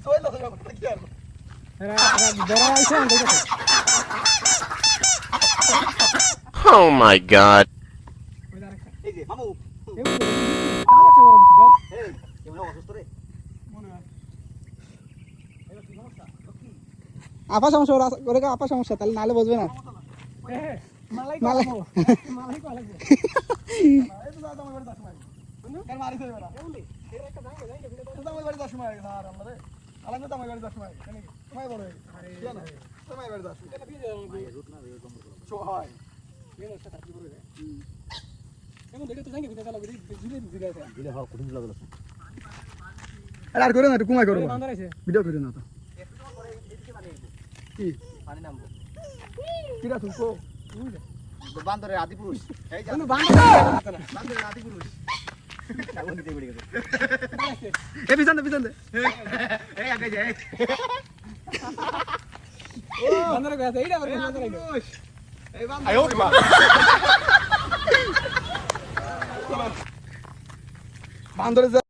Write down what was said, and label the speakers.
Speaker 1: সোয়েল তো কি আর
Speaker 2: বড় আইছে আমি দেখতে
Speaker 3: Oh my god.
Speaker 1: এই যে মামু
Speaker 2: কামা চে বড় কিছু
Speaker 1: এই কেমন অসুস্থ রে
Speaker 2: মনে হয়
Speaker 4: আপা সমস্যা ওরে আপা সমস্যা তাহলে নালে বসবে না
Speaker 2: মালাই
Speaker 4: মালাই।
Speaker 2: মালাই কো লাগবে
Speaker 1: এই তো দাদা আমার বাড়ি 10 মাইল কেন মারিস রে বেটা
Speaker 2: এমনি এর একটা দাম যাই যে
Speaker 1: দাদা আমার বাড়ি 10 মাইল স্যার আমরা রে আলাদা তো আমার বাড়ি 10 মাইল কেন তোমায় বড় আরে কেন তোমায় বাড়ি 10
Speaker 2: এটা বিয়ে যাবে
Speaker 1: রুট না রে কম ছো হয়
Speaker 2: মেনে সাথে কি করে এমন দেখে তো যাই ভিডিও চালাবি দিলে দিলে আছে
Speaker 1: দিলে হয় কঠিন লাগলো
Speaker 4: আর করে না একটু কুমাই করো
Speaker 2: বান্দর আছে
Speaker 4: ভিডিও করে না তো কি
Speaker 1: পানি নামবো
Speaker 4: কিরা তুমি কো
Speaker 1: বান্দরের আদি পুরুষ এই যা
Speaker 2: কিন্তু বান্দর না
Speaker 1: বান্দরের আদি পুরুষ আগুন দিতে পড়ে গেছে
Speaker 4: এ পিছন দে
Speaker 1: এই আগে যাই
Speaker 2: বান্দর গেছে এইটা আবার বান্দর আইলো
Speaker 1: এই বান্দর
Speaker 4: বান্দরে